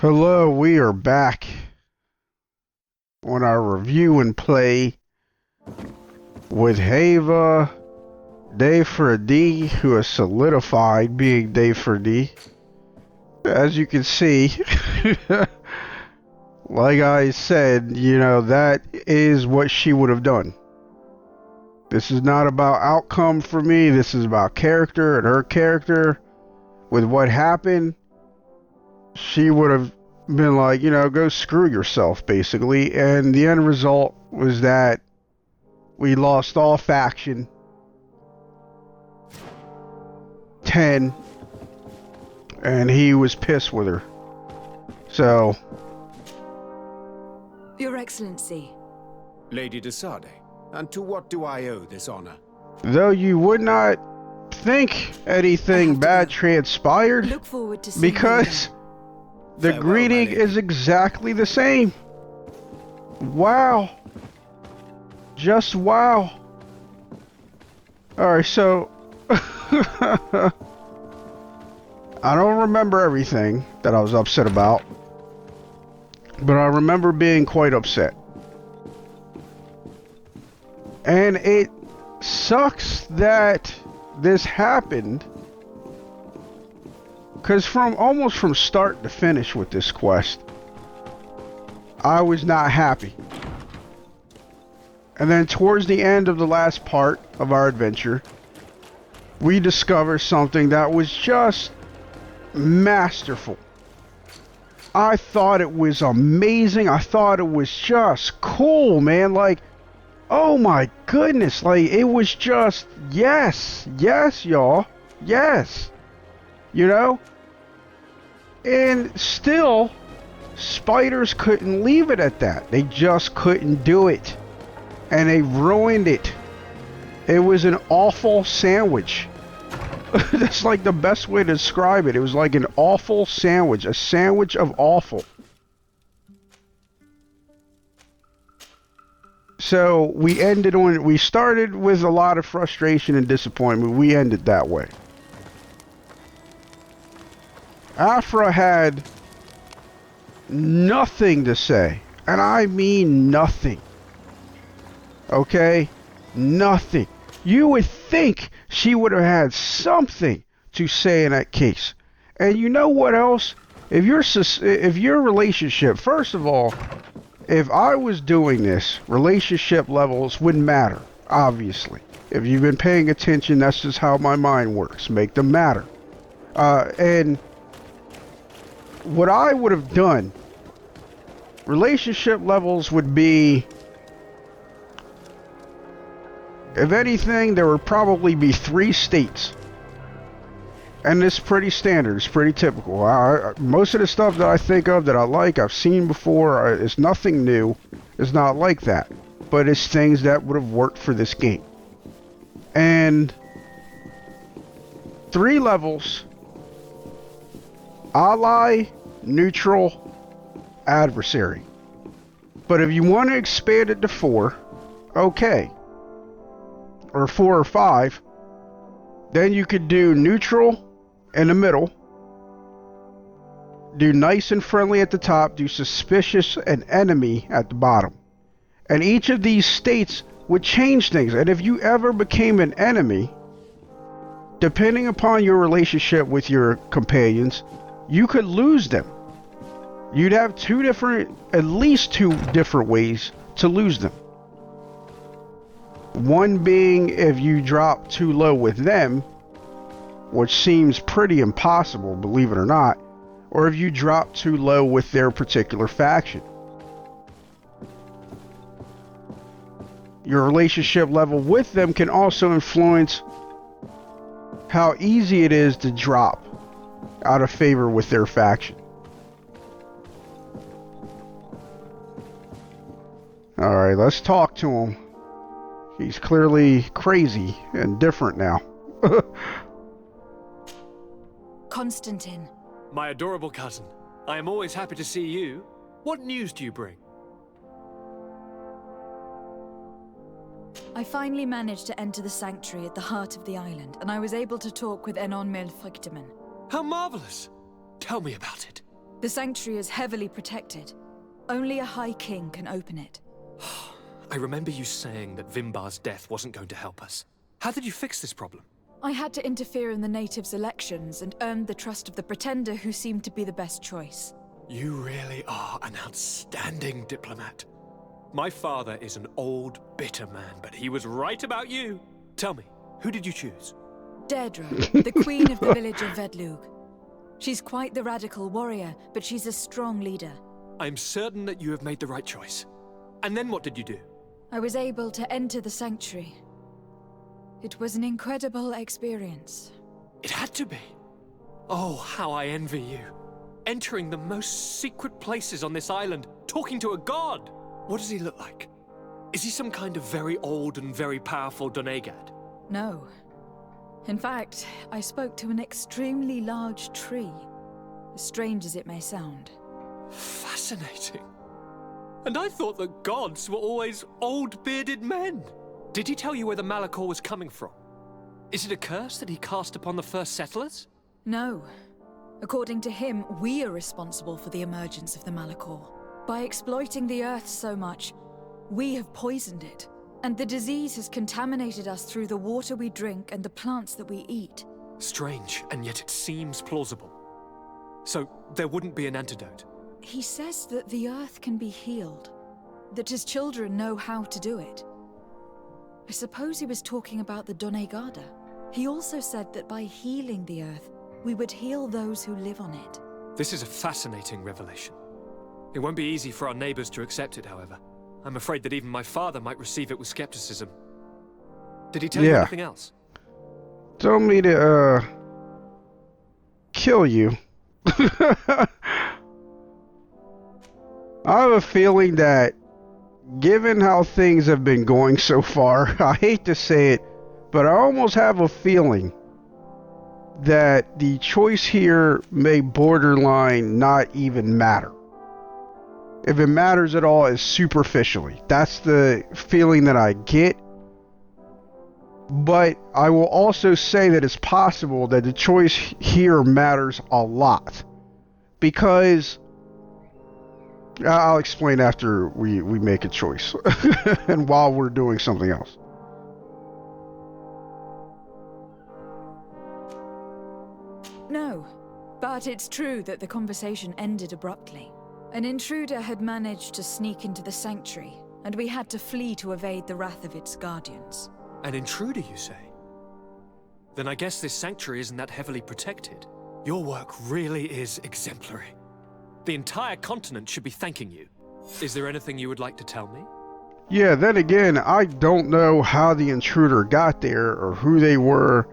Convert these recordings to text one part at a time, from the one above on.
Hello, we are back on our review and play with Haeva, Day for a D, who has solidified being Day for D. As you can see, like I said, that is what she would have done. This is not about outcome for me, this is about character and her character. With what happened, she would have been like, go screw yourself, basically. And the end result was that we lost all faction 10, and he was pissed with her. So, Your Excellency. Lady de Sade, and to what do I owe this honor? though you would not think anything bad transpired, Look forward to seeing because the Farewell, greeting my lady. is exactly the same. Wow. Just wow. Alright, so I don't remember everything that I was upset about, but I remember being quite upset. And it sucks that this happened, because almost from start to finish with this quest, I was not happy. And then towards the end of the last part of our adventure, we discover something that was just masterful. I thought it was amazing. I thought it was just cool, man. Like, oh my goodness. Like, it was just, yes, y'all. Yes. And still, spiders couldn't leave it at that. They just couldn't do it. And they ruined it. It was an awful sandwich. That's like the best way to describe it. It was like an awful sandwich. A sandwich of awful. So we started with a lot of frustration and disappointment. We ended that way. Afra had nothing to say. And I mean nothing. Okay? Nothing. You would think she would have had something to say in that case. And you know what else? If your relationship, first of all, if I was doing this, relationship levels wouldn't matter, obviously. If you've been paying attention, that's just how my mind works. Make them matter. And what I would have done, relationship levels would be, if anything, there would probably be 3 states. And it's pretty standard. It's pretty typical. Most of the stuff that I think of that I like, I've seen before. It's nothing new. It's not like that. But it's things that would have worked for this game. And 3 levels: ally, neutral, adversary. But if you want to expand it to 4, okay. Or 4 or 5, then you could do neutral in the middle, do nice and friendly at the top, do suspicious and enemy at the bottom. And each of these states would change things. And if you ever became an enemy, depending upon your relationship with your companions, you could lose them. You'd have at least two different ways to lose them. One being if you drop too low with them, which seems pretty impossible, believe it or not, or if you drop too low with their particular faction. Your relationship level with them can also influence how easy it is to drop out of favor with their faction. Alright, let's talk to him. He's clearly crazy and different now. Constantin. My adorable cousin, I am always happy to see you. What news do you bring? I finally managed to enter the sanctuary at the heart of the island, and I was able to talk with Enon Melfrichtemann. How marvelous! Tell me about it. The sanctuary is heavily protected. Only a High King can open it. I remember you saying that Vimbar's death wasn't going to help us. How did you fix this problem? I had to interfere in the natives' elections and earned the trust of the Pretender, who seemed to be the best choice. You really are an outstanding diplomat. My father is an old, bitter man, but he was right about you. Tell me, who did you choose? Deirdre, the queen of the village of Vedlug. She's quite the radical warrior, but she's a strong leader. I'm certain that you have made the right choice. And then what did you do? I was able to enter the sanctuary. It was an incredible experience. It had to be. Oh, how I envy you. Entering the most secret places on this island, talking to a god. What does he look like? Is he some kind of very old and very powerful Donegad? No. In fact, I spoke to an extremely large tree. As strange as it may sound. Fascinating. And I thought that gods were always old bearded men. Did he tell you where the Malachor was coming from? Is it a curse that he cast upon the first settlers? No. According to him, we are responsible for the emergence of the Malachor. By exploiting the Earth so much, we have poisoned it. And the disease has contaminated us through the water we drink and the plants that we eat. Strange, and yet it seems plausible. So, there wouldn't be an antidote? He says that the Earth can be healed. That his children know how to do it. I suppose he was talking about the Donegada. He also said that by healing the Earth, we would heal those who live on it. This is a fascinating revelation. It won't be easy for our neighbors to accept it, however. I'm afraid that even my father might receive it with skepticism. Did he tell you anything else? Told me to, kill you. I have a feeling that, given how things have been going so far, I hate to say it, but I almost have a feeling that the choice here may borderline not even matter. If it matters at all, is superficially. That's the feeling that I get. But I will also say that it's possible that the choice here matters a lot. Because I'll explain after we make a choice. And while we're doing something else. No, but it's true that the conversation ended abruptly. An intruder had managed to sneak into the sanctuary, and we had to flee to evade the wrath of its guardians. An intruder, you say? Then I guess this sanctuary isn't that heavily protected. Your work really is exemplary. The entire continent should be thanking you. Is there anything you would like to tell me? Yeah, then again, I don't know how the intruder got there or who they were,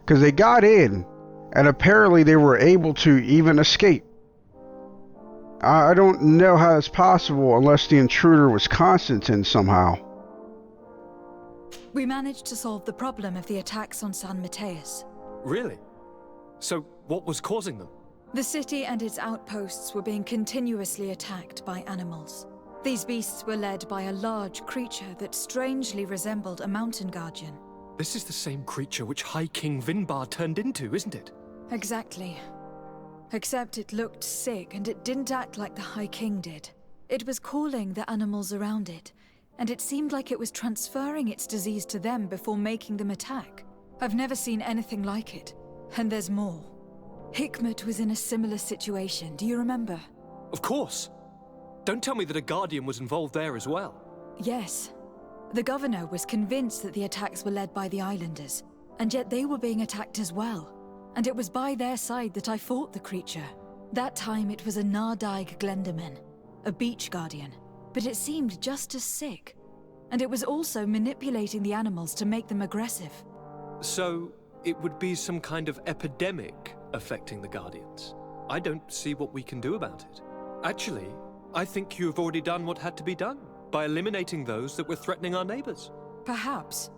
because they got in, and apparently they were able to even escape. I don't know how it's possible unless the intruder was Constantin somehow. We managed to solve the problem of the attacks on San Mateus. Really? So, what was causing them? The city and its outposts were being continuously attacked by animals. These beasts were led by a large creature that strangely resembled a mountain guardian. This is the same creature which High King Vinbar turned into, isn't it? Exactly. Except it looked sick and it didn't act like the High King did. It was calling the animals around it, and it seemed like it was transferring its disease to them before making them attack. I've never seen anything like it. And there's more. Hikmet was in a similar situation, do you remember? Of course. Don't tell me that a guardian was involved there as well. Yes. The governor was convinced that the attacks were led by the islanders, and yet they were being attacked as well. And it was by their side that I fought the creature. That time it was a Nardaig Glenderman, a beach guardian, but it seemed just as sick. And it was also manipulating the animals to make them aggressive. So, it would be some kind of epidemic affecting the Guardians. I don't see what we can do about it. Actually, I think you've already done what had to be done, by eliminating those that were threatening our neighbors. Perhaps.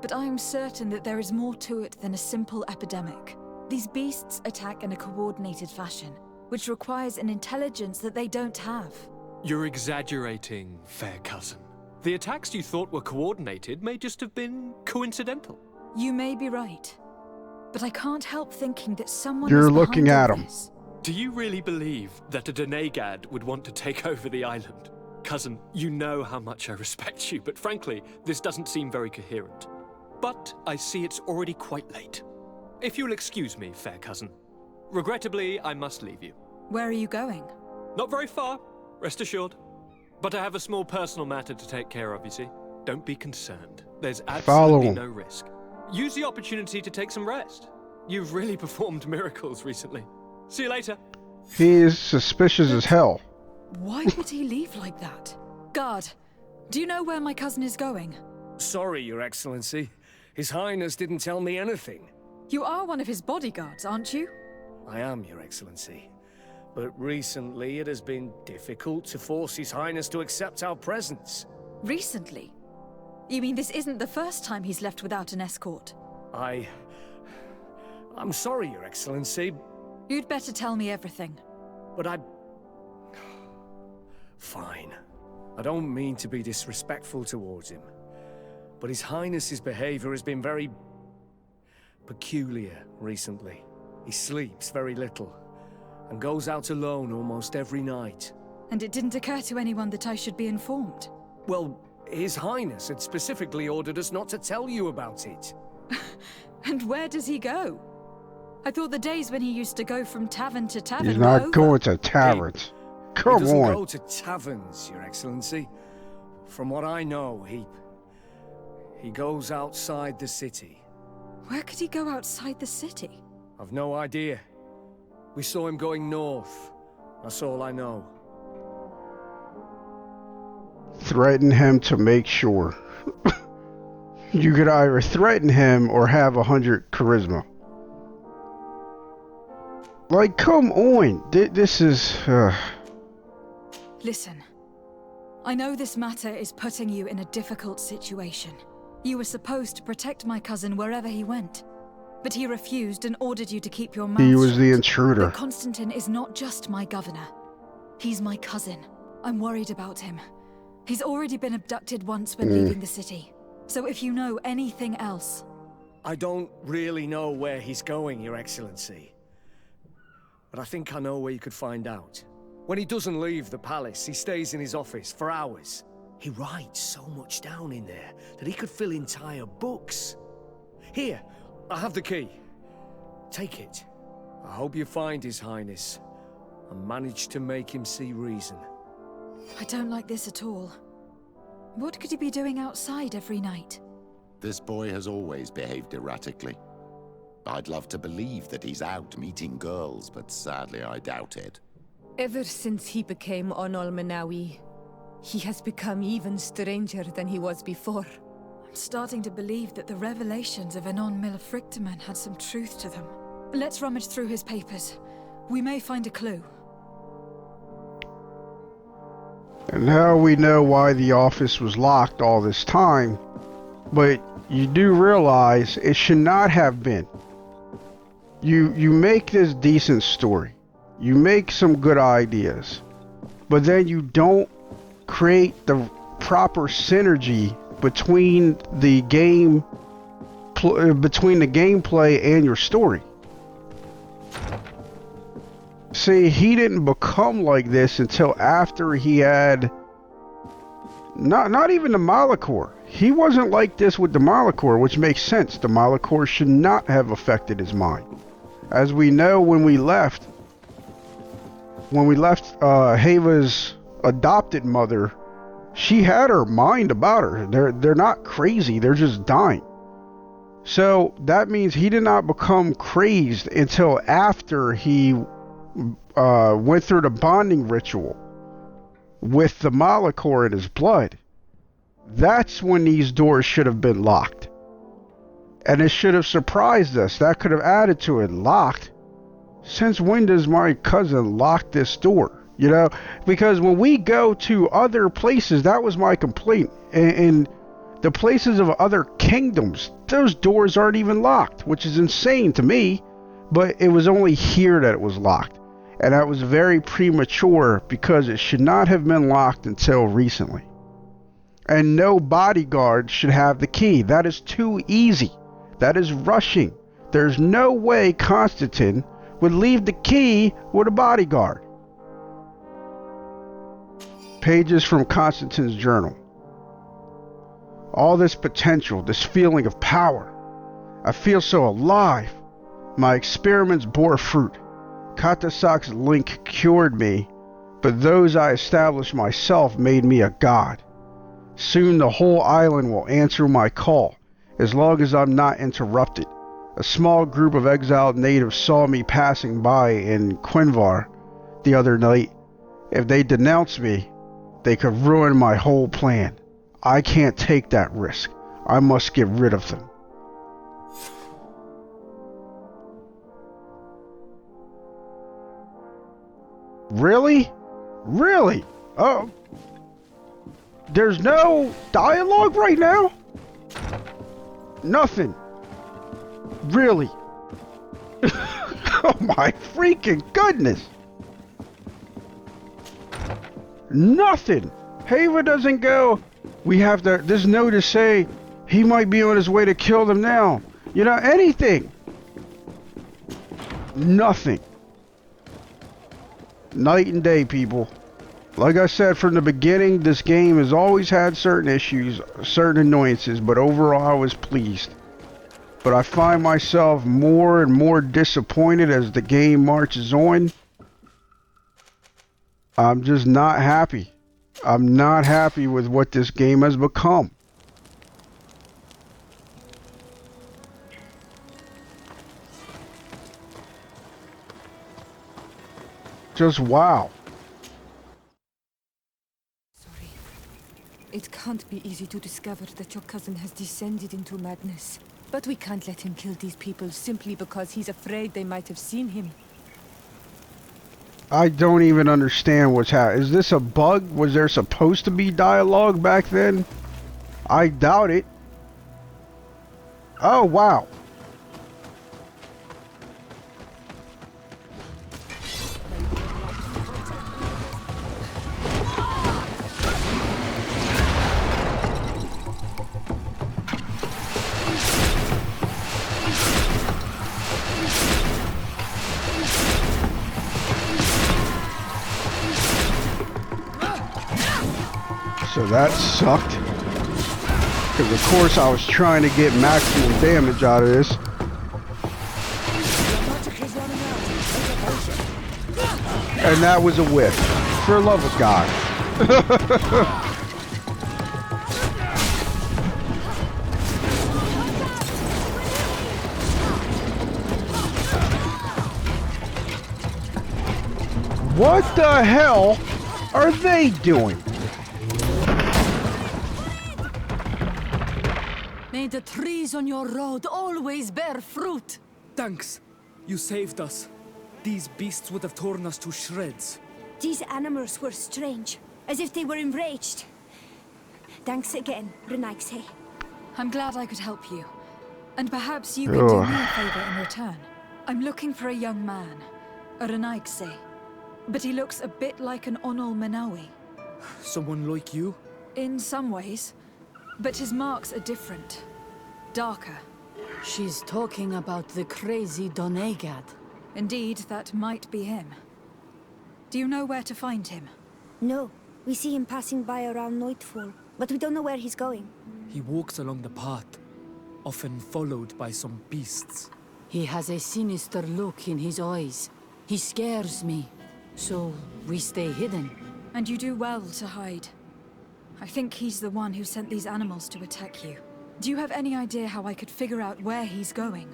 But I am certain that there is more to it than a simple epidemic. These beasts attack in a coordinated fashion, which requires an intelligence that they don't have. You're exaggerating, fair cousin. The attacks you thought were coordinated may just have been coincidental. You may be right. But I can't help thinking that someone You're is looking behind at all him. this. Do you really believe that a Denegad would want to take over the island? Cousin, you know how much I respect you, but frankly, this doesn't seem very coherent. But I see it's already quite late. If you'll excuse me, fair cousin. Regrettably, I must leave you. Where are you going? Not very far, rest assured. But I have a small personal matter to take care of, you see. Don't be concerned. There's absolutely no risk. Use the opportunity to take some rest. You've really performed miracles recently. See you later. He is suspicious as hell. Why would he leave like that? Guard, do you know where my cousin is going? Sorry, Your Excellency. His Highness didn't tell me anything. You are one of his bodyguards, aren't you? I am, Your Excellency. But recently it has been difficult to force His Highness to accept our presence. Recently? You mean this isn't the first time he's left without an escort? I'm sorry, Your Excellency, You'd better tell me everything. but Fine. I don't mean to be disrespectful towards him, but His Highness's behavior has been very peculiar recently. He sleeps very little, and goes out alone almost every night. And it didn't occur to anyone that I should be informed? Well, His Highness had specifically ordered us not to tell you about it. And where does he go? I thought the days when he used to go from tavern to tavern He's were not over. going to taverns. He Come doesn't on. go to taverns, Your Excellency. From what I know, he goes outside the city. Where could he go outside the city? I've no idea. We saw him going north. That's all I know. Threaten him to make sure. You could either threaten him or have 100 charisma. Like, come on. This is... Listen. I know this matter is putting you in a difficult situation. You were supposed to protect my cousin wherever he went. But he refused and ordered you to keep your mouth He was shut. the intruder. But Constantin is not just my governor. He's my cousin. I'm worried about him. He's already been abducted once when leaving the city. So if you know anything else... I don't really know where he's going, Your Excellency. But I think I know where you could find out. When he doesn't leave the palace, he stays in his office for hours. He writes so much down in there that he could fill entire books. Here, I have the key. Take it. I hope you find His Highness and manage to make him see reason. I don't like this at all. What could he be doing outside every night? This boy has always behaved erratically. I'd love to believe that he's out meeting girls, but sadly I doubt it. Ever since he became Onol-Menawi, he has become even stranger than he was before. I'm starting to believe that the revelations of Anon Millefrictaman had some truth to them. Let's rummage through his papers. We may find a clue. And now we know why the office was locked all this time. But you do realize it should not have been. You make this decent story. You make some good ideas. But then you don't create the proper synergy between the gameplay and your story. See, he didn't become like this until after he had not even the Malachor. He wasn't like this with the Malachor, which makes sense. The Malachor should not have affected his mind. As we know, when we left Haeva's adopted mother, she had her mind about her. They're not crazy, they're just dying. So that means he did not become crazed until after he went through the bonding ritual with the Malachor in his blood. That's when these doors should have been locked. And it should have surprised us. That could have added to it. Locked? Since when does my cousin lock this door? You know, because when we go to other places, that was my complaint. In the places of other kingdoms, those doors aren't even locked, which is insane to me. But it was only here that it was locked. And that was very premature because it should not have been locked until recently. And no bodyguard should have the key. That is too easy. That is rushing. There's no way Constantin would leave the key with a bodyguard. Pages from Constantin's journal. All this potential, this feeling of power. I feel so alive. My experiments bore fruit. Katasak's link cured me, but those I established myself made me a god. Soon the whole island will answer my call, as long as I'm not interrupted. A small group of exiled natives saw me passing by in Quinvar the other night. If they denounce me, they could ruin my whole plan. I can't take that risk. I must get rid of them. Really? Really? Oh. There's no dialogue right now? Nothing. Really? Oh my freaking goodness. Nothing. Haeva doesn't go, we have to, there's no to say, he might be on his way to kill them now. You know, anything. Nothing. Night and day, people. Like I said from the beginning, this game has always had certain issues, certain annoyances, but overall I was pleased. But I find myself more and more disappointed as the game marches on. I'm just not happy. I'm not happy with what this game has become. Just wow. Sorry. It can't be easy to discover that your cousin has descended into madness. But we can't let him kill these people simply because he's afraid they might have seen him. I don't even understand what's happening. Is this a bug? Was there supposed to be dialogue back then? I doubt it. Oh, wow. So that sucked. Because of course I was trying to get maximum damage out of this. And that was a whiff. For the love of God. What the hell are they doing? May the trees on your road always bear fruit. Thanks. You saved us. These beasts would have torn us to shreds. These animals were strange, as if they were enraged. Thanks again, Renaigse. I'm glad I could help you. And perhaps you could do me a favor in return. I'm looking for a young man, a Renaigse. But he looks a bit like an Onol Manawi. Someone like you? In some ways. But his marks are different. Darker. She's talking about the crazy Donegad. Indeed, that might be him. Do you know where to find him? No. We see him passing by around nightfall, but we don't know where he's going. He walks along the path, often followed by some beasts. He has a sinister look in his eyes. He scares me. So, we stay hidden. And you do well to hide. I think he's the one who sent these animals to attack you. Do you have any idea how I could figure out where he's going?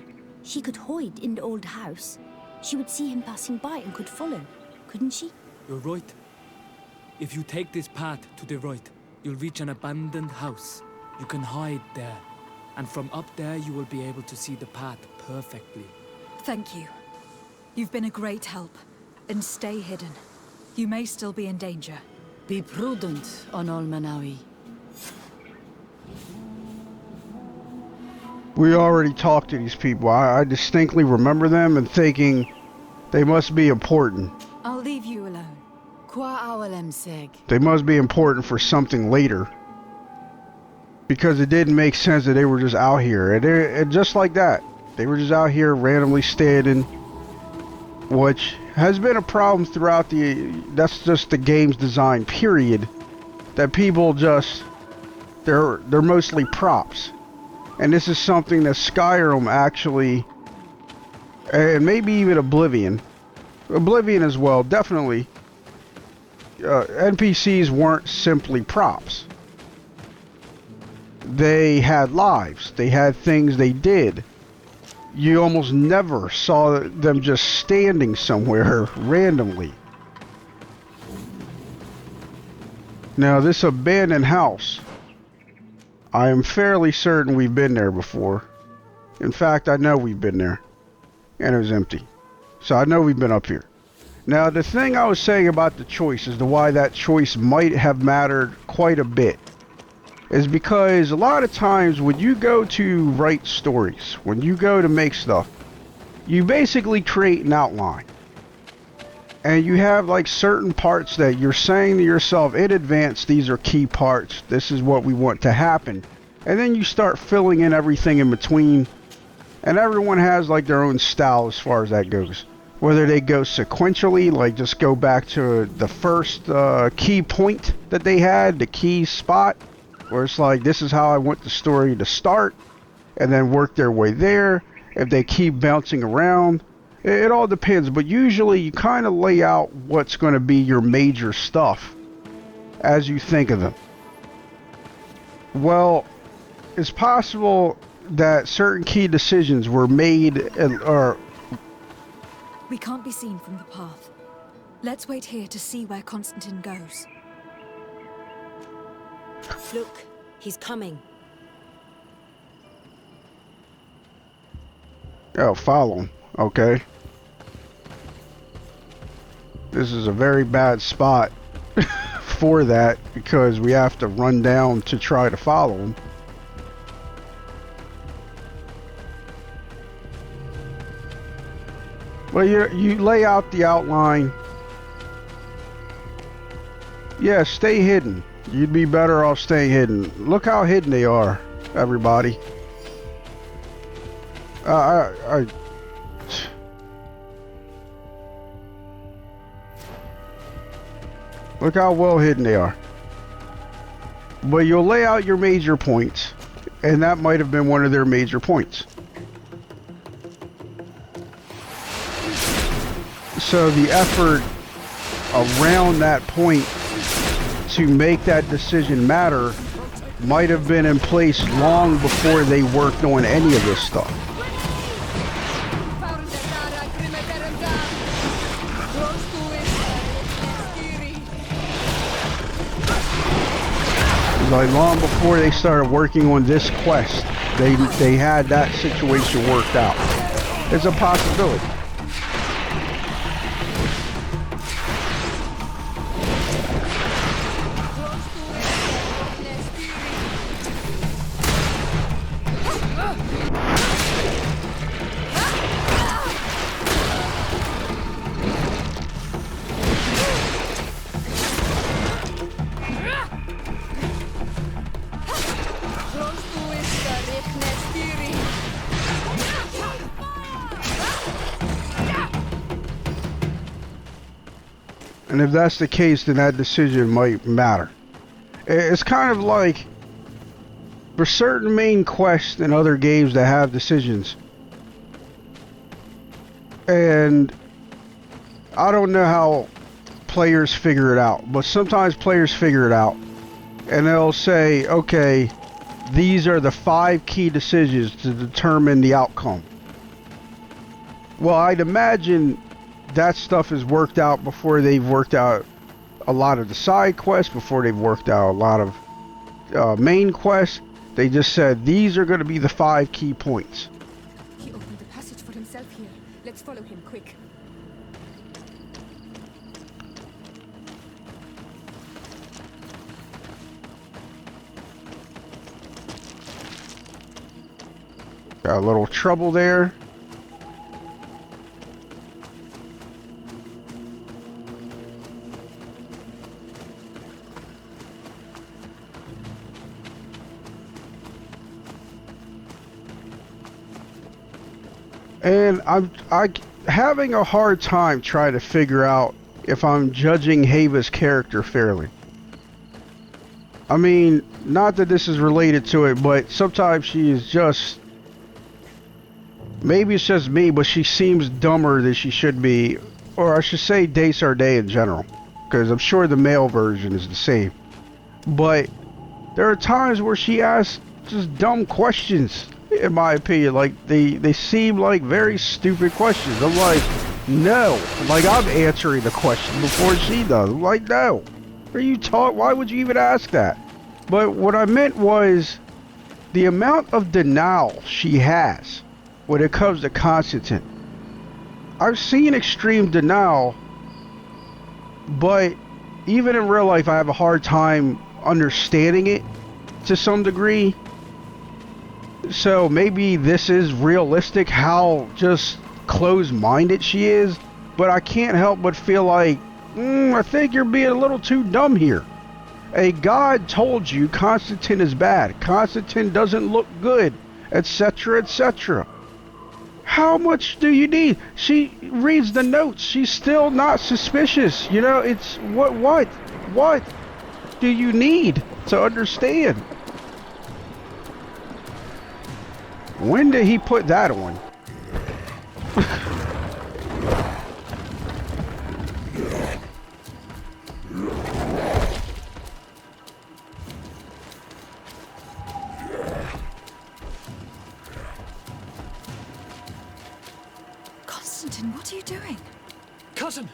She could hide in the old house. She would see him passing by and could follow, couldn't she? You're right. If you take this path to the right, you'll reach an abandoned house. You can hide there. And from up there, you will be able to see the path perfectly. Thank you. You've been a great help. And stay hidden. You may still be in danger. Be prudent, Onol Manawi. We already talked to these people. I distinctly remember them and thinking they must be important. I'll leave you alone. Qua awalem seg. They must be important for something later. Because it didn't make sense that they were just out here. And just like that. They were just out here randomly standing. which has been a problem throughout that's just the game's design period, that people just, they're mostly props. And this is something that Skyrim actually, and maybe even Oblivion as well, definitely, NPCs weren't simply props. They had lives, they had things they did. You almost never saw them just standing somewhere randomly. Now, this abandoned house, I am fairly certain we've been there before. In fact, I know we've been there. And it was empty. So I know we've been up here. Now, the thing I was saying about the choice as to why that choice might have mattered quite a bit is because a lot of times when you go to write stories, when you go to make stuff, you basically create an outline. And you have like certain parts that you're saying to yourself in advance, these are key parts, this is what we want to happen. And then you start filling in everything in between. And everyone has like their own style as far as that goes. Whether they go sequentially, like just go back to the first key point that they had, the key spot, where it's like, this is how I want the story to start, and then work their way there. If they keep bouncing around, it all depends, but usually you kind of lay out what's going to be your major stuff as you think of them. Well, it's possible that certain key decisions were made or... We can't be seen from the path. Let's wait here to see where Constantin goes. Look, he's coming. Oh, follow him. Okay. This is a very bad spot for that because we have to run down to try to follow him. Well, you lay out the outline. Yeah, stay hidden. You'd be better off staying hidden. Look how hidden they are, everybody. Look how well hidden they are. But you'll lay out your major points, and that might have been one of their major points. So the effort around that point to make that decision matter might have been in place long before they worked on any of this stuff. Like long before they started working on this quest, they had that situation worked out. It's a possibility. And if that's the case, then that decision might matter. It's kind of like for certain main quests in other games that have decisions. And I don't know how players figure it out, but sometimes players figure it out. And they'll say, okay, these are the 5 key decisions to determine the outcome. Well, I'd imagine that stuff is worked out before they've worked out a lot of the side quests, before they've worked out a lot of main quests. They just said these are going to be the 5 key points. He opened the passage for himself here. Let's follow him, quick. Got a little trouble there. And having a hard time trying to figure out if I'm judging Haeva's character fairly. I mean, not that this is related to it, but sometimes she is just... Maybe it's just me, but she seems dumber than she should be. Or I should say Desarday in general. Because I'm sure the male version is the same. But there are times where she asks just dumb questions, in my opinion. Like, they seem like very stupid questions. I'm like, no. Like, I'm answering the question before she does. I'm like, no. Are you why would you even ask that? But what I meant was the amount of denial she has when it comes to Constantin. I've seen extreme denial, but even in real life I have a hard time understanding it to some degree. So maybe this is realistic how just closed-minded she is, but I can't help but feel like, I think you're being a little too dumb here. A god told you Constantin is bad, Constantin doesn't look good, etc., etc. How much do you need? She reads the notes. She's still not suspicious. You know, it's what do you need to understand? When did he put that on? Constantin, what are you doing? Cousin!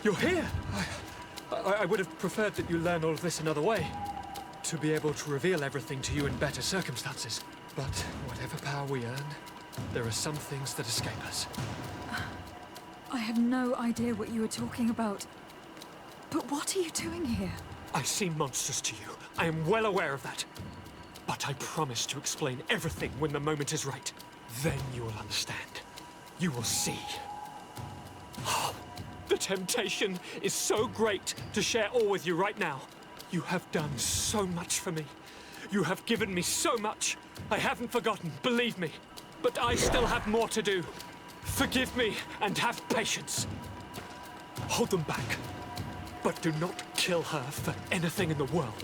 You're here! I would have preferred that you learn all of this another way. To be able to reveal everything to you in better circumstances. But whatever power we earn, there are some things that escape us. I have no idea what you were talking about. But what are you doing here? I seem monstrous to you. I am well aware of that. But I promise to explain everything when the moment is right. Then you will understand. You will see. The temptation is so great to share all with you right now. You have done so much for me. You have given me so much. I haven't forgotten, believe me. But I still have more to do. Forgive me and have patience. Hold them back. But do not kill her for anything in the world.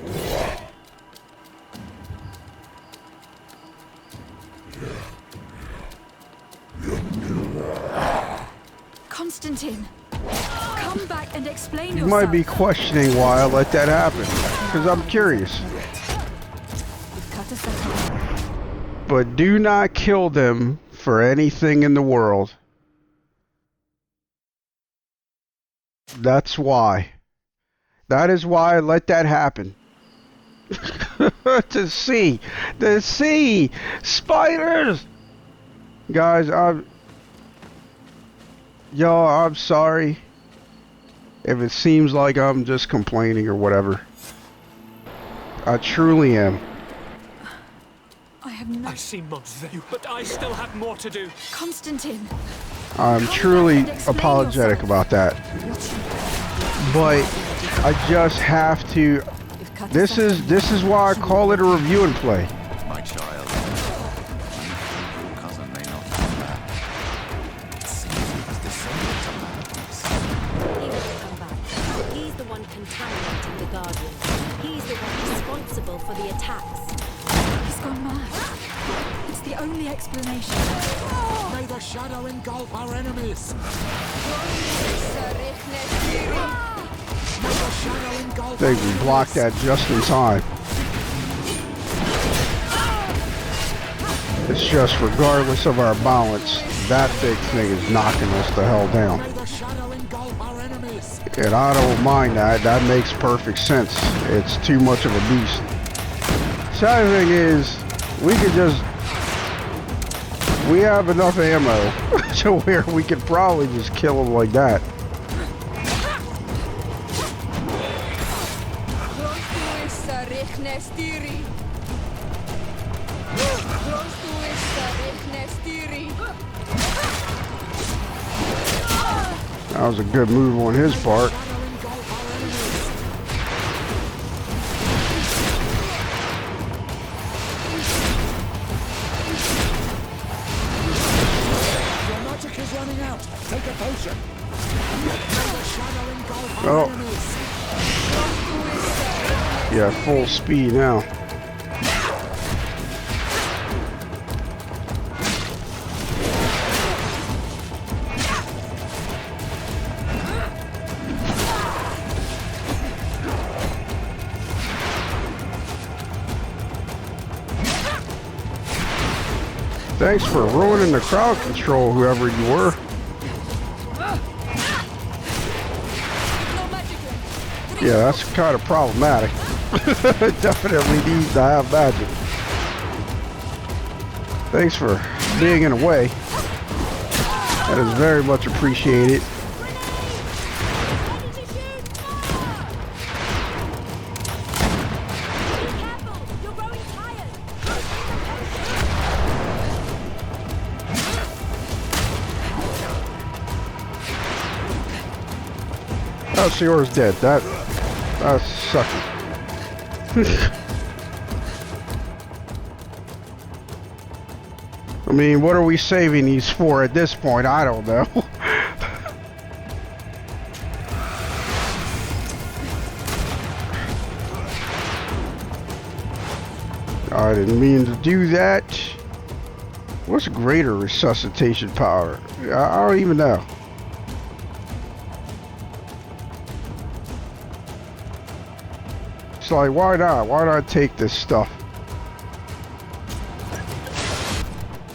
Constantin, come back and explain You yourself. might be questioning why I let that happen, because I'm curious. But do not kill them for anything in the world. That's why. That is why I let that happen. To see spiders. Guys, I'm sorry if it seems like I'm just complaining or whatever. I truly am. I seem monstrous, but I still have more to do. Constantin. I'm truly apologetic about that. But I just have to. This is why I call it a review and play. My child. Your cousin may not come back. It seems he has descended to madness. He will come back. He's the one contaminating the Guardian. He's the one responsible for the attacks. He's gone mad. It's the only explanation. May the shadow engulf our enemies. I think we blocked that just in time. It's just regardless of our balance, that big thing is knocking us the hell down. And I don't mind that. That makes perfect sense. It's too much of a beast. Sad thing is, we have enough ammo to where we could probably just kill him like that. That was a good move on his part. Your magic is running out. Yeah, full speed now. Thanks for ruining the crowd control, whoever you were. Yeah, that's kind of problematic. Definitely needs to have magic. Thanks for being in the way. That is very much appreciated. Oh, Siora's dead. That's sucky. I mean, what are we saving these for at this point? I don't know. I didn't mean to do that. What's greater resuscitation power? I don't even know. It's like, why not? Why not take this stuff?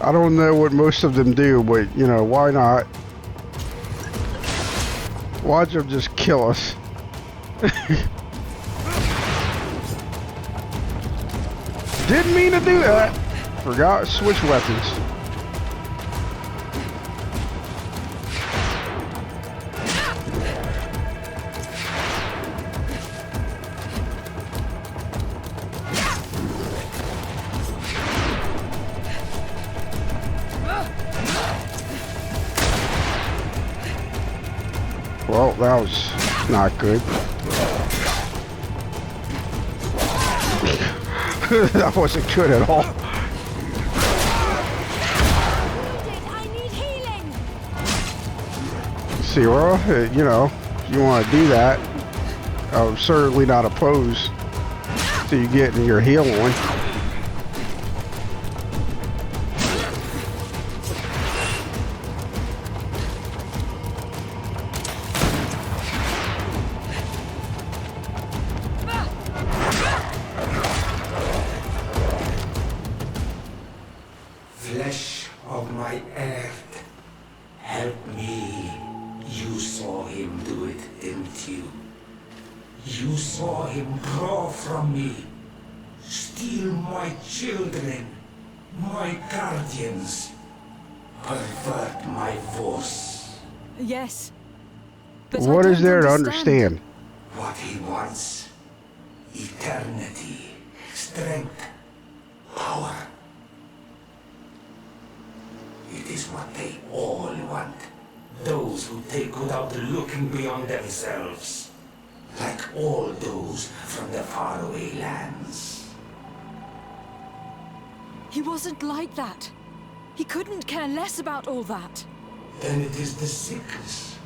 I don't know what most of them do, but, you know, why not? Watch them just kill us. Didn't mean to do that. Forgot to switch weapons. Well, that was not good. That wasn't good at all. Siora, you know, if you want to do that, I'm certainly not opposed to you getting your heal on. Flesh of my earth, help me. You saw him do it, didn't you? You saw him draw from me, steal my children, my guardians, pervert my force. Yes. But what is there to understand? What he wants: eternity, strength, power. It is what they all want. Those who take without looking beyond themselves. Like all those from the faraway lands. He wasn't like that. He couldn't care less about all that. Then it is the sickness,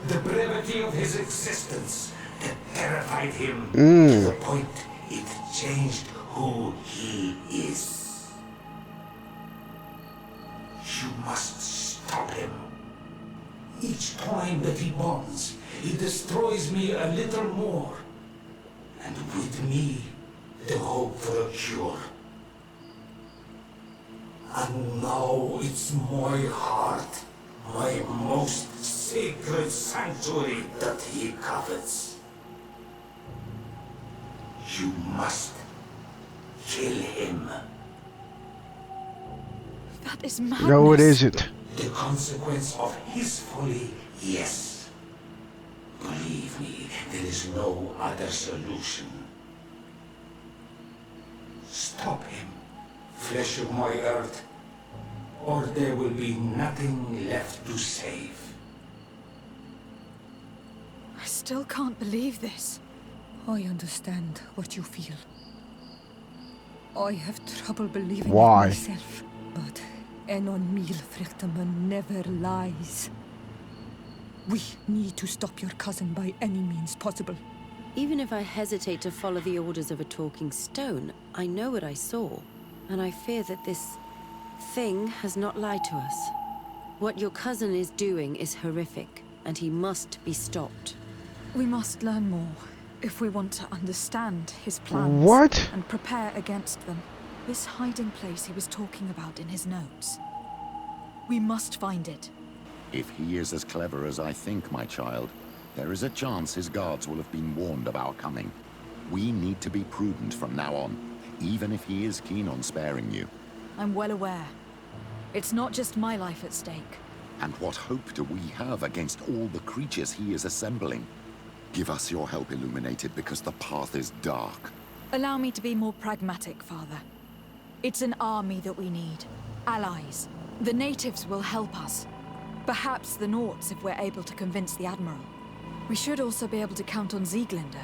the brevity of his existence that terrified him to the point it changed who he is. You must stop him. Each time that he bonds, he destroys me a little more. And with me, the hope for a cure. And now it's my heart, my most sacred sanctuary that he covets. You must kill him. That is madness. No, it isn't. The consequence of his folly, yes. Believe me, there is no other solution. Stop him, flesh of my earth, or there will be nothing left to save. I still can't believe this. I understand what you feel. I have trouble believing Why? it myself, but Enon Milfrichtaman never lies. We need to stop your cousin by any means possible. Even if I hesitate to follow the orders of a talking stone, I know what I saw, and I fear that this thing has not lied to us. What your cousin is doing is horrific, and he must be stopped. We must learn more if we want to understand his plans. What? And prepare against them. This hiding place he was talking about in his notes. We must find it. If he is as clever as I think, my child, there is a chance his guards will have been warned of our coming. We need to be prudent from now on, even if he is keen on sparing you. I'm well aware. It's not just my life at stake. And what hope do we have against all the creatures he is assembling? Give us your help, Illuminated, because the path is dark. Allow me to be more pragmatic, Father. It's an army that we need. Allies. The natives will help us. Perhaps the Nauts if we're able to convince the Admiral. We should also be able to count on Sieglinde.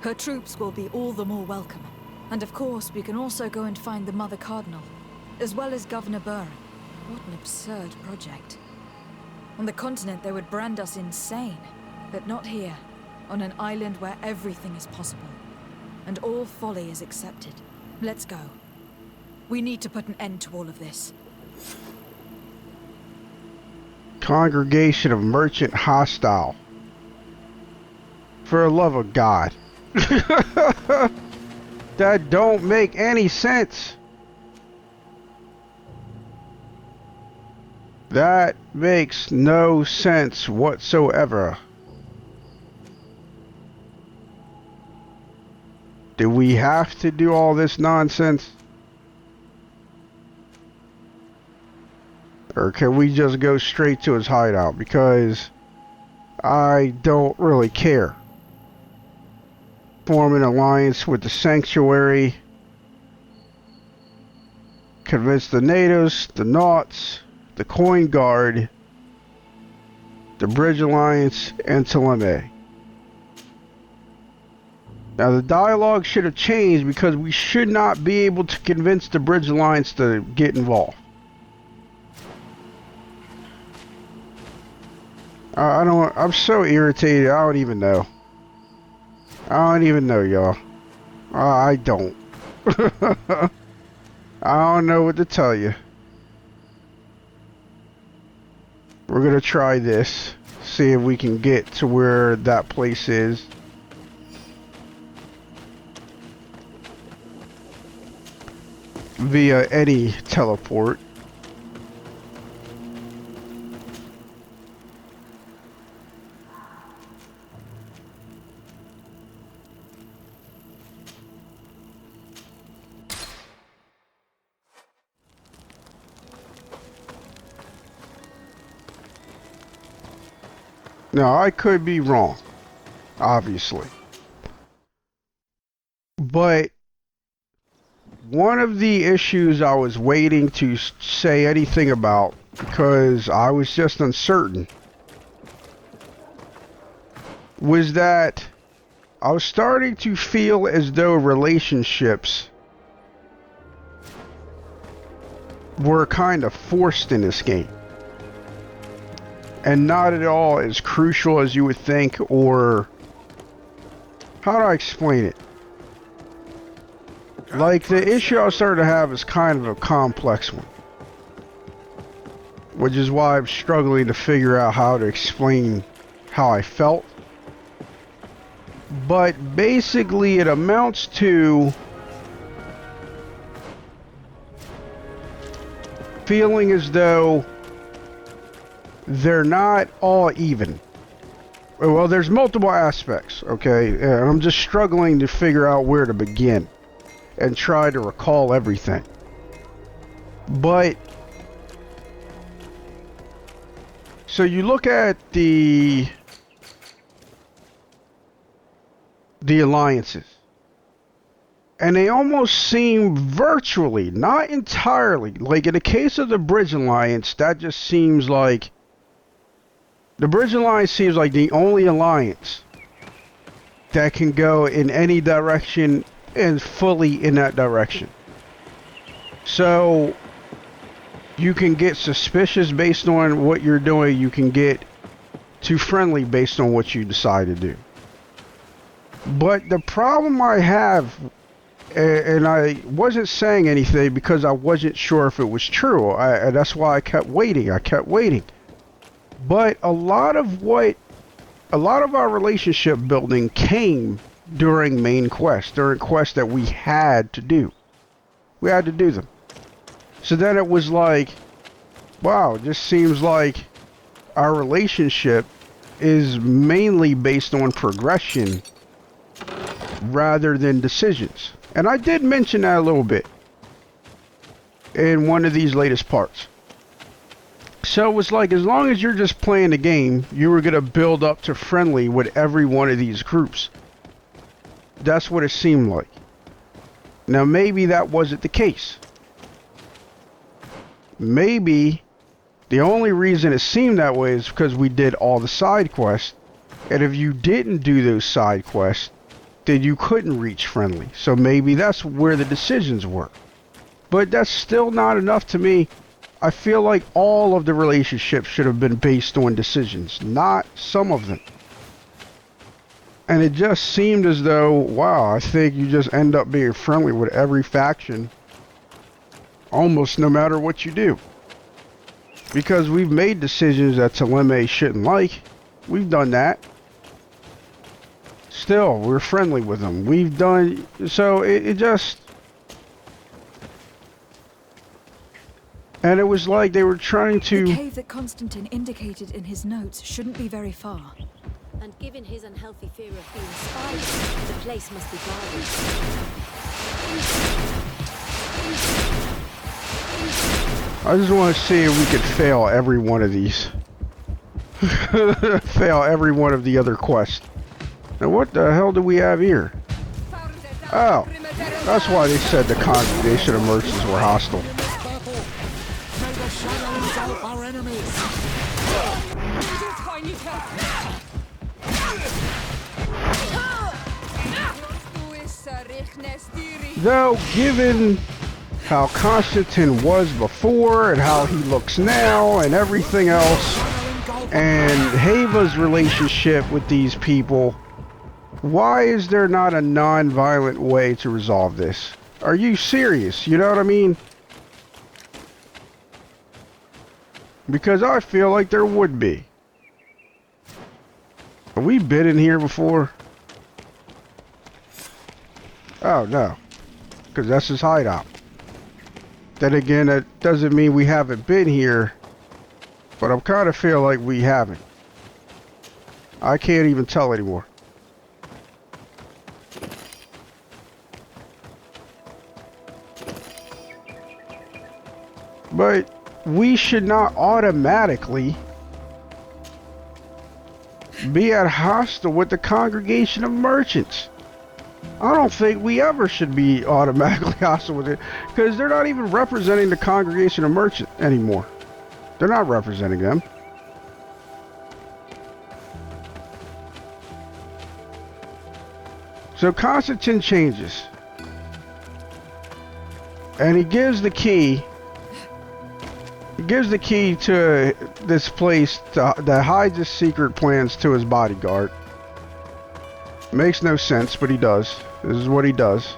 Her troops will be all the more welcome. And of course, we can also go and find the Mother Cardinal, as well as Governor Burr. What an absurd project. On the continent, they would brand us insane. But not here, on an island where everything is possible. And all folly is accepted. Let's go. We need to put an end to all of this. Congregation of Merchant Hostile. For the love of God. That don't make any sense. That makes no sense whatsoever. Do we have to do all this nonsense? Or can we just go straight to his hideout? Because I don't really care. Form an alliance with the Sanctuary. Convince the natives, the Nauts, the Coin Guard, the Bridge Alliance, and Teleme. Now the dialogue should have changed because we should not be able to convince the Bridge Alliance to get involved. I'm so irritated, I don't even know. I don't even know, y'all. I don't. I don't know what to tell you. We're gonna try this. See if we can get to where that place is. Via any teleport. Now, I could be wrong, obviously. But one of the issues I was waiting to say anything about, because I was just uncertain, was that I was starting to feel as though relationships were kind of forced in this game. And not at all as crucial as you would think, or how do I explain it? Like, the issue I started to have is kind of a complex one. Which is why I'm struggling to figure out how to explain how I felt. But basically it amounts to feeling as though they're not all even. Well, there's multiple aspects, okay? And I'm just struggling to figure out where to begin and try to recall everything. But so you look at the alliances, and they almost seem virtually, not entirely, like in the case of the Bridge Alliance, that just seems like the Bridge Alliance seems like the only alliance that can go in any direction and fully in that direction. So you can get suspicious based on what you're doing. You can get too friendly based on what you decide to do. But the problem I have, and I wasn't saying anything because I wasn't sure if it was true. And that's why I kept waiting. I kept waiting. But a lot of our relationship building came during main quests, during quests that we had to do. We had to do them. So then it was like, wow, it just seems like our relationship is mainly based on progression rather than decisions. And I did mention that a little bit in one of these latest parts. So it was like, as long as you're just playing the game, you were going to build up to friendly with every one of these groups. That's what it seemed like. Now maybe that wasn't the case. Maybe the only reason it seemed that way is because we did all the side quests. And if you didn't do those side quests, then you couldn't reach friendly. So maybe that's where the decisions were. But that's still not enough to me. I feel like all of the relationships should have been based on decisions, not some of them. And it just seemed as though, wow, I think you just end up being friendly with every faction almost no matter what you do. Because we've made decisions that Teleme shouldn't like. We've done that. Still, we're friendly with them. We've done... So it just... And it was like they were trying to... The cave that Constantin indicated in his notes shouldn't be very far. And given his unhealthy fear of being spied, the place must be guarded. I just want to see if we could fail every one of these. Fail every one of the other quests. Now what the hell do we have here? Oh, that's why they said the congregation of merchants were hostile. Though, given how Constantin was before and how he looks now and everything else, and Haeva's relationship with these people, why is there not a non-violent way to resolve this? Are you serious? You know what I mean? Because I feel like there would be. Have we been in here before? Oh, no. Because that's his hideout. Then again, that doesn't mean we haven't been here. But I kind of feel like we haven't. I can't even tell anymore. But we should not automatically be at hostile with the congregation of merchants. I don't think we ever should be automatically hostile with it, because they're not even representing the congregation of merchants anymore. They're not representing them. So Constantin changes. And he gives the key. He gives the key to this place that hides his secret plans to his bodyguard. Makes no sense, but he does. This is what he does.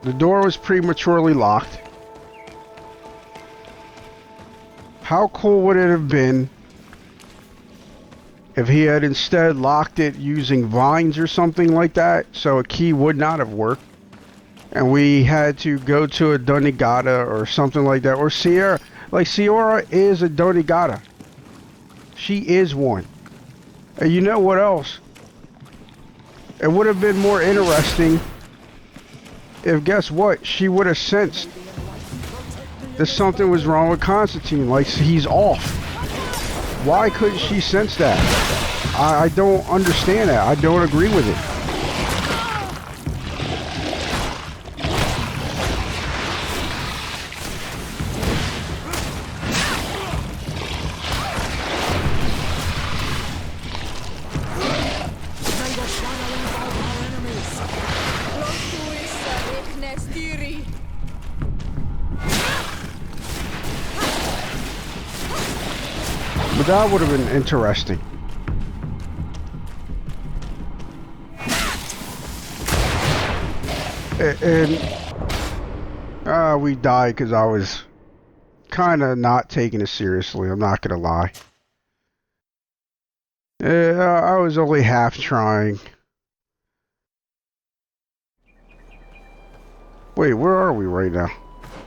The door was prematurely locked. How cool would it have been if he had instead locked it using vines or something like that, so a key would not have worked, and we had to go to a Donigata or something like that, or Sierra. Like, Sierra is a Donigata. She is one. And you know what else? It would have been more interesting if, guess what, she would have sensed that something was wrong with Constantin, like he's off. Why couldn't she sense that? I don't understand that. I don't agree with it. that would have been interesting. And we died because I was kind of not taking it seriously. I'm not gonna lie. I was only half trying. Wait, where are we right now?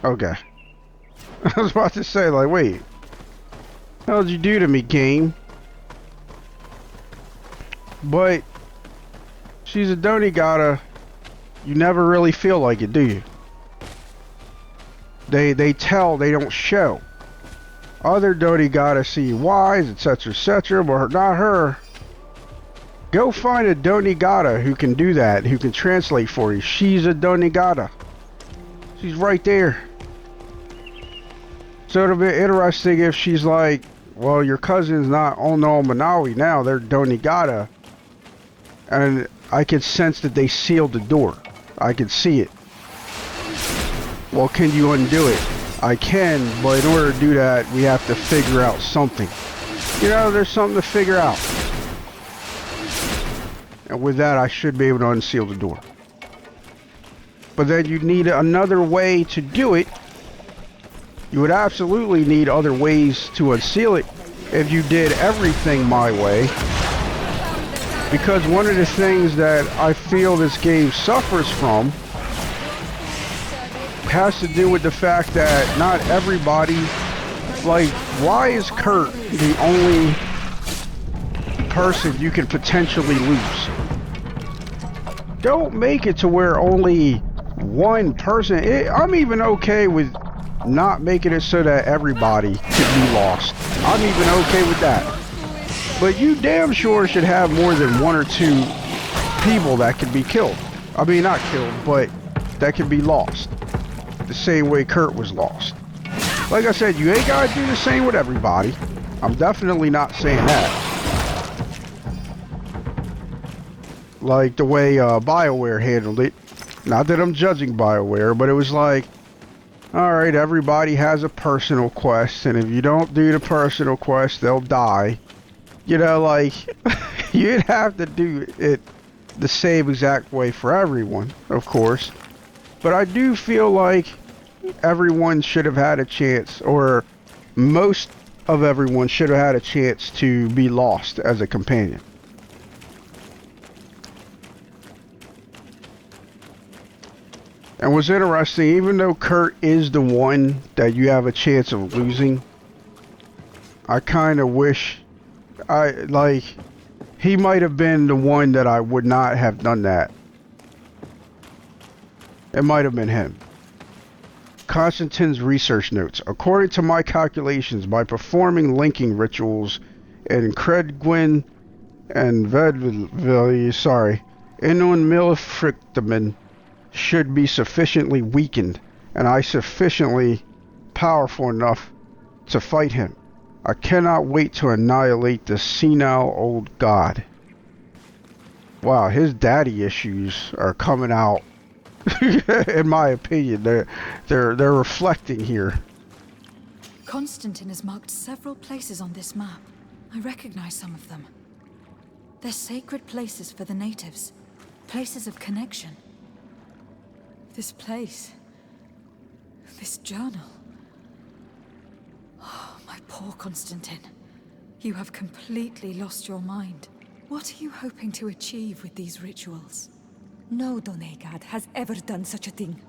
Okay. I was about to say, like, wait. What the hell did you do to me, game? But she's a Donigata. You never really feel like it, do you? They tell, they don't show. Other Donigata see wise, etc., but not her. Go find a Donigata who can do that, who can translate for you. She's a Donigata. She's right there. So it'll be interesting if she's like, well, your cousin's not Ono Manawi now, they're Donigata. And I could sense that they sealed the door. I could see it. Well, can you undo it? I can, but in order to do that, we have to figure out something. You know, there's something to figure out. And with that, I should be able to unseal the door. But then you'd need another way to do it. You would absolutely need other ways to unseal it if you did everything my way. Because one of the things that I feel this game suffers from has to do with the fact that not everybody, like, why is Kurt the only person you can potentially lose? Don't make it to where only one person, I'm even okay with not making it so that everybody could be lost. I'm even okay with that. But you damn sure should have more than one or two people that can be killed. I mean, not killed, but that can be lost. The same way Kurt was lost. Like I said, you ain't gotta do the same with everybody. I'm definitely not saying that. Like the way BioWare handled it. Not that I'm judging BioWare, but it was like, alright, everybody has a personal quest, and if you don't do the personal quest, they'll die. You know, like, you'd have to do it the same exact way for everyone, of course. But I do feel like everyone should have had a chance, or most of everyone should have had a chance to be lost as a companion. And what's interesting, even though Kurt is the one that you have a chance of losing, I kind of wish he might have been the one that I would not have done that. It might have been him. Constantin's research notes. According to my calculations, by performing linking rituals in Credgwin and Vedville, Inon Milfrictamin should be sufficiently weakened, and I sufficiently powerful enough to fight him. I cannot wait to annihilate this senile old god. Wow, his daddy issues are coming out. In my opinion, they're reflecting here. Constantin has marked several places on this map. I recognize some of them. They're sacred places for the natives, places of connection. This place, this journal. Oh, my poor Constantin. You have completely lost your mind. What are you hoping to achieve with these rituals? No Donegad has ever done such a thing.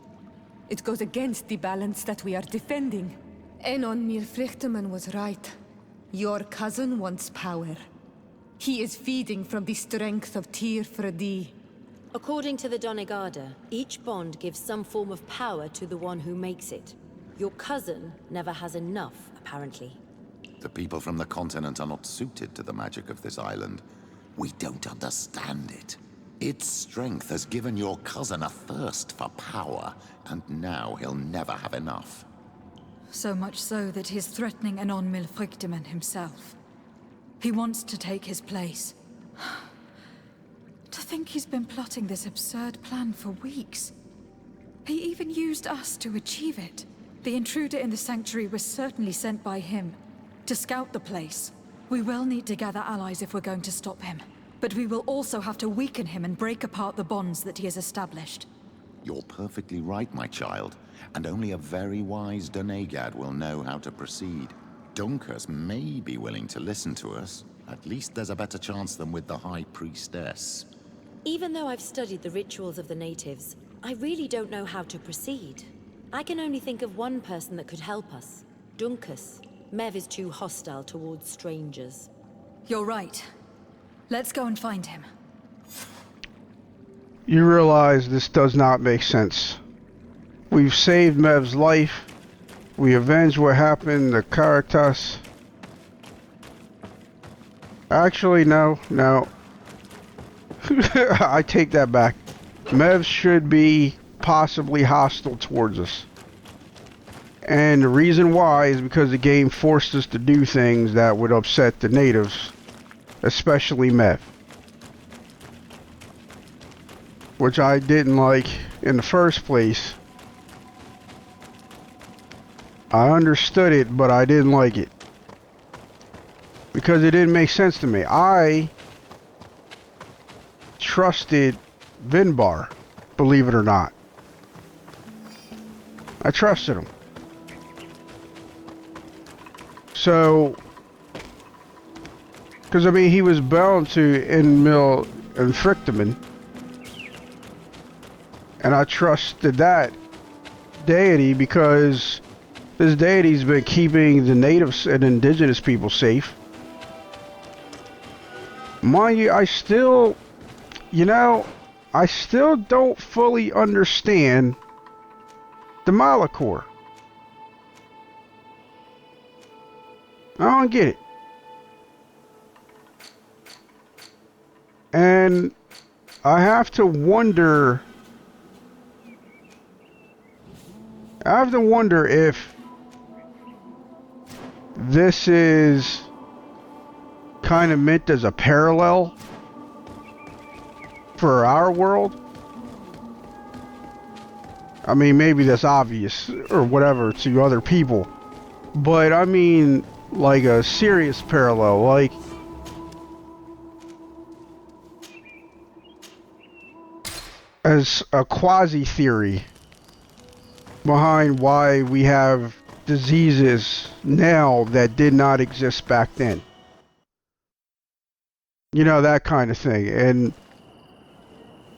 It goes against the balance that we are defending. Enon Mirfrichteman was right. Your cousin wants power. He is feeding from the strength of Tyr Fredi. According to the Donegada, each bond gives some form of power to the one who makes it. Your cousin never has enough, apparently. The people from the continent are not suited to the magic of this island. We don't understand it. Its strength has given your cousin a thirst for power, and now he'll never have enough. So much so that he's threatening Anon Milfrichteman himself. He wants to take his place. To think he's been plotting this absurd plan for weeks. He even used us to achieve it. The intruder in the sanctuary was certainly sent by him to scout the place. We will need to gather allies if we're going to stop him. But we will also have to weaken him and break apart the bonds that he has established. You're perfectly right, my child. And only a very wise Donegad will know how to proceed. Dunkus may be willing to listen to us. At least there's a better chance than with the High Priestess. Even though I've studied the rituals of the natives, I really don't know how to proceed. I can only think of one person that could help us. Dunkus. Mev is too hostile towards strangers. You're right. Let's go and find him. You realize this does not make sense. We've saved Mev's life. We avenged what happened to Caritas. Actually, no. I take that back. Mev should be possibly hostile towards us. And the reason why is because the game forced us to do things that would upset the natives, especially Mev. Which I didn't like in the first place. I understood it, but I didn't like it. Because it didn't make sense to me. I trusted Vinbar, believe it or not. I trusted him. So, because I mean, he was bound to Enmil and Frictamen, and I trusted that deity because this deity's been keeping the natives and indigenous people safe. Mind you, I still don't fully understand the Malachor. I don't get it. And I have to wonder if this is kind of meant as a parallel for our world. I mean, maybe that's obvious or whatever to other people, but I mean like a serious parallel, like as a quasi theory behind why we have diseases now that did not exist back then. You know, that kind of thing. And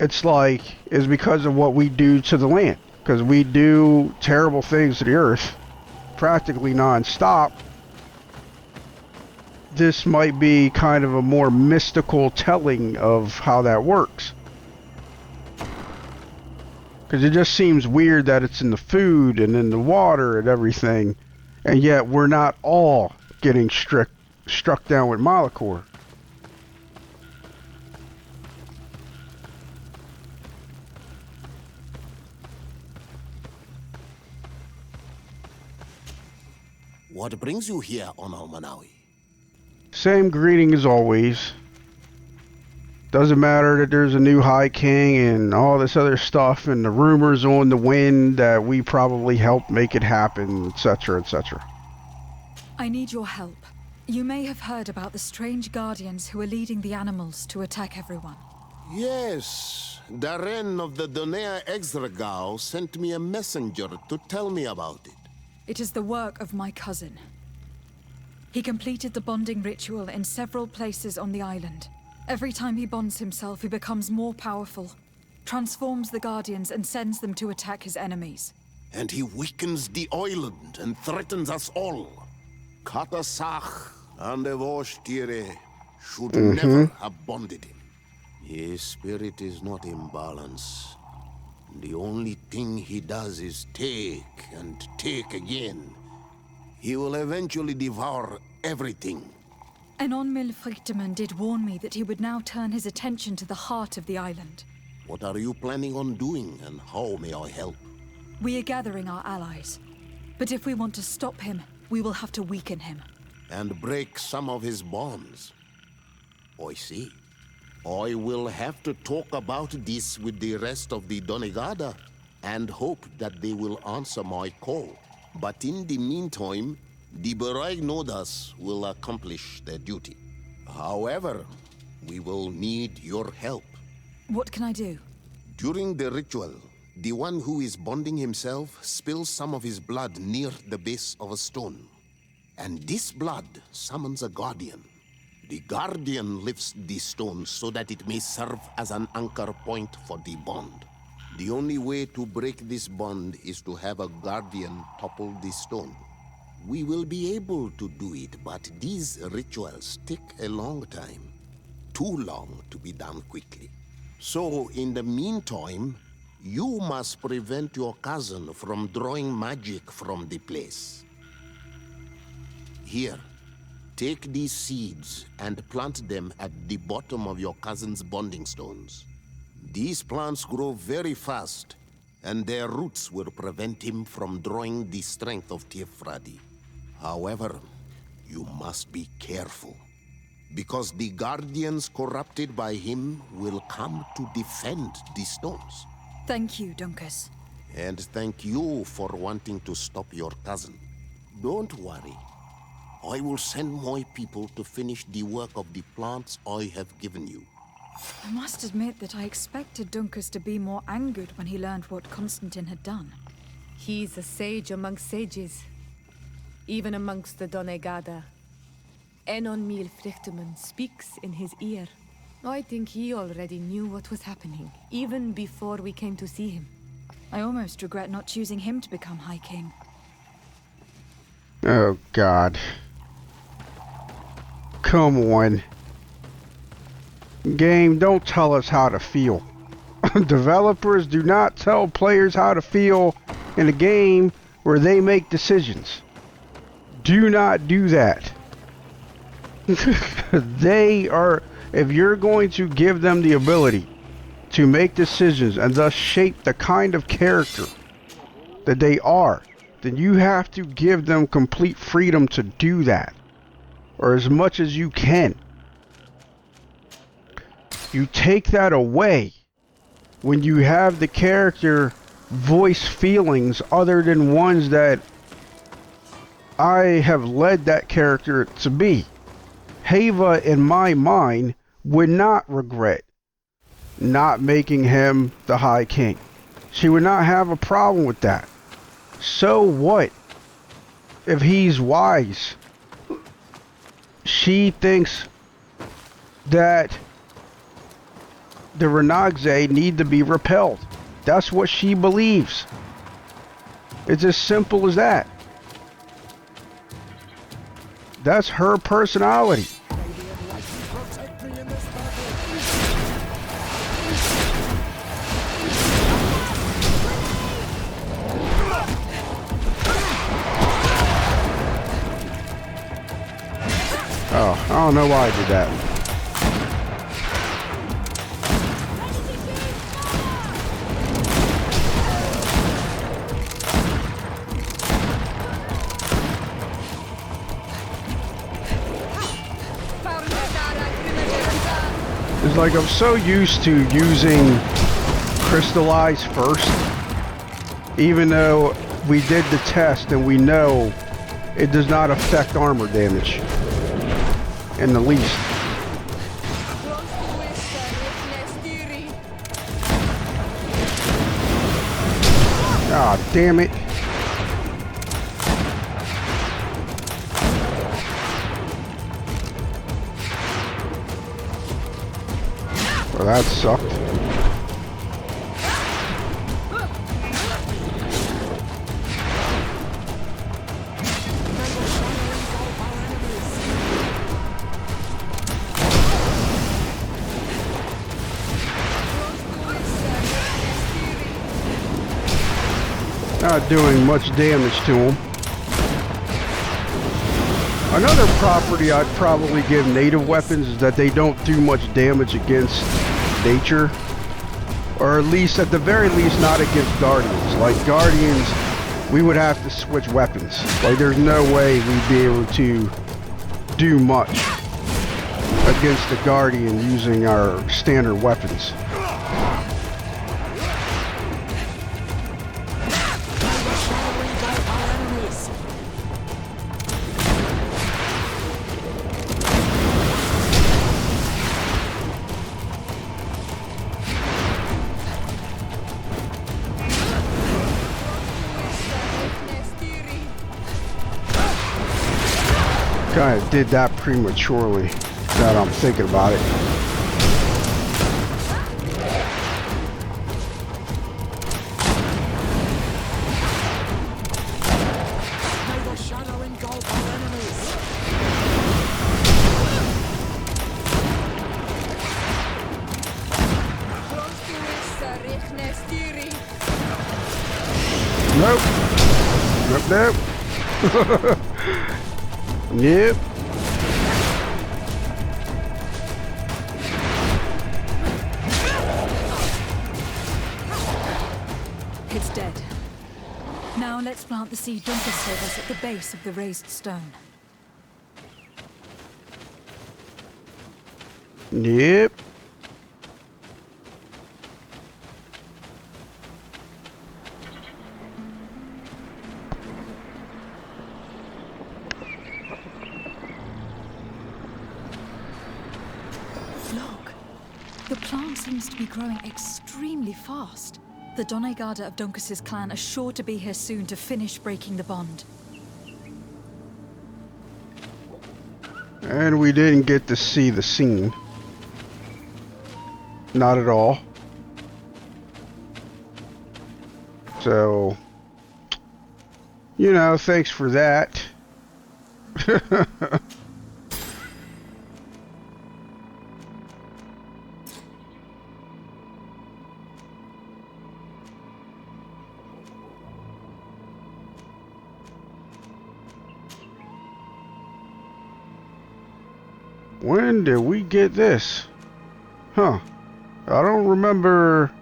it's like, it's because of what we do to the land. Because we do terrible things to the earth practically non-stop. This might be kind of a more mystical telling of how that works. Because it just seems weird that it's in the food and in the water and everything. And yet we're not all getting struck down with Malachor. What brings you here, Ono Manawi? Same greeting as always. Doesn't matter that there's a new High King and all this other stuff and the rumors on the wind that we probably helped make it happen, etc., etc. I need your help. You may have heard about the strange guardians who are leading the animals to attack everyone. Yes, Darren of the Donea Exdragao sent me a messenger to tell me about it. It is the work of my cousin. He completed the bonding ritual in several places on the island. Every time he bonds himself, he becomes more powerful, transforms the Guardians and sends them to attack his enemies. And he weakens the island and threatens us all. Katasach and Evosh'Tire should never have bonded him. His spirit is not in balance. The only thing he does is take and take again. He will eventually devour everything. Enonmil Frictamen did warn me that he would now turn his attention to the heart of the island. What are you planning on doing, and how may I help? We are gathering our allies. But if we want to stop him, we will have to weaken him. And break some of his bonds. I see. I will have to talk about this with the rest of the Donegada, and hope that they will answer my call. But in the meantime, The Beragnodas will accomplish their duty. However, we will need your help. What can I do? During the ritual, the one who is bonding himself spills some of his blood near the base of a stone. And this blood summons a guardian. The guardian lifts the stone so that it may serve as an anchor point for the bond. The only way to break this bond is to have a guardian topple the stone. We will be able to do it, but these rituals take a long time. Too long to be done quickly. So, in the meantime, you must prevent your cousin from drawing magic from the place. Here, take these seeds and plant them at the bottom of your cousin's bonding stones. These plants grow very fast, and their roots will prevent him from drawing the strength of Tiefradi. However, you must be careful, because the guardians corrupted by him will come to defend the stones. Thank you, Dunkus. And thank you for wanting to stop your cousin. Don't worry. I will send my people to finish the work of the plants I have given you. I must admit that I expected Dunkus to be more angered when he learned what Constantin had done. He's a sage amongst sages, even amongst the Donegada. Enon Mil Frichtemann speaks in his ear. I think he already knew what was happening, even before we came to see him. I almost regret not choosing him to become High King. Oh, God. Come on. Game, don't tell us how to feel. Developers do not tell players how to feel in a game where they make decisions. Do not do that. They are, if you're going to give them the ability to make decisions and thus shape the kind of character that they are, then you have to give them complete freedom to do that, or as much as you can. You take that away when you have the character voice feelings other than ones that I have led that character to be. Haeva, in my mind, would not regret not making him the High King. She would not have a problem with that. So what if he's wise? She thinks that the Renagze need to be repelled. That's what she believes. It's as simple as that. That's her personality. Oh, I don't know why I did that. It's like I'm so used to using crystallize first, even though we did the test and we know it does not affect armor damage in the least. Ah, damn it. Well, that sucked. Not doing much damage to him. Another property I'd probably give native weapons is that they don't do much damage against nature, or at least, at the very least, not against guardians. Like guardians, we would have to switch weapons. Like there's no way we'd be able to do much against the guardian using our standard weapons. Kind of did that prematurely, now that I'm thinking about it. Nope. Nope, nope. Nope. It's dead. Now let's plant the seed Dunkus gave us at the base of the raised stone. Yep. Look, the plant seems to be growing extremely fast. The Doneigada of Dunkus's clan are sure to be here soon to finish breaking the bond. And we didn't get to see the scene. Not at all. So, you know, thanks for that. When did we get this? Huh. I don't remember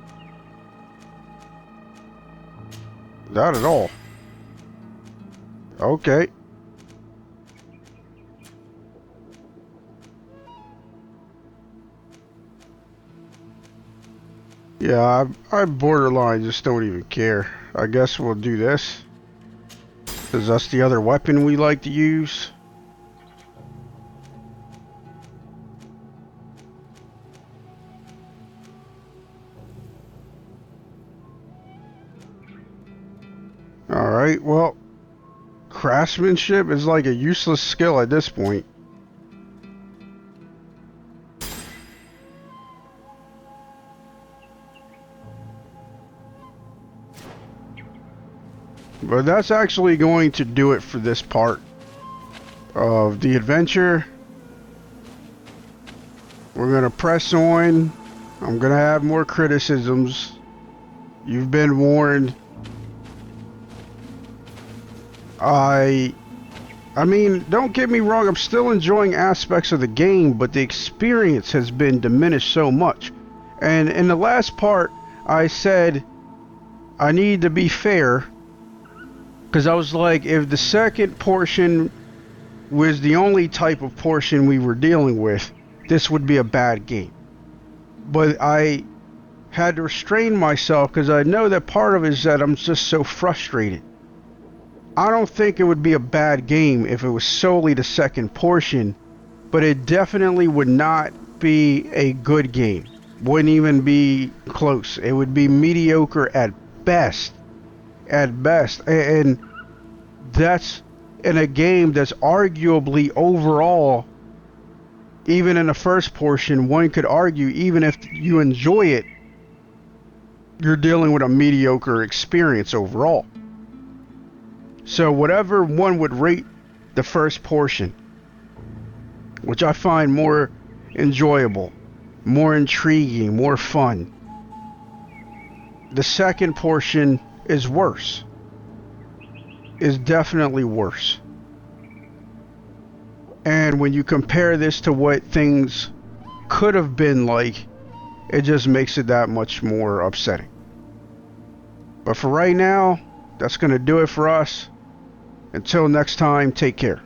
that at all. Okay. Yeah, I borderline just don't even care. I guess we'll do this. 'Cause that's the other weapon we like to use. Alright, well, craftsmanship is like a useless skill at this point. But that's actually going to do it for this part of the adventure. We're going to press on. I'm going to have more criticisms. You've been warned. I mean, don't get me wrong, I'm still enjoying aspects of the game, but the experience has been diminished so much. And in the last part, I said I need to be fair, because I was like, if the second portion was the only type of portion we were dealing with, this would be a bad game. But I had to restrain myself, because I know that part of it is that I'm just so frustrated. I don't think it would be a bad game if it was solely the second portion, but it definitely would not be a good game. Wouldn't even be close. It would be mediocre at best. At best. And that's in a game that's arguably overall, even in the first portion, one could argue, even if you enjoy it, you're dealing with a mediocre experience overall. So whatever one would rate the first portion, which I find more enjoyable, more intriguing, more fun, the second portion is worse. Is definitely worse. And when you compare this to what things could have been like, it just makes it that much more upsetting. But for right now, that's going to do it for us. Until next time, take care.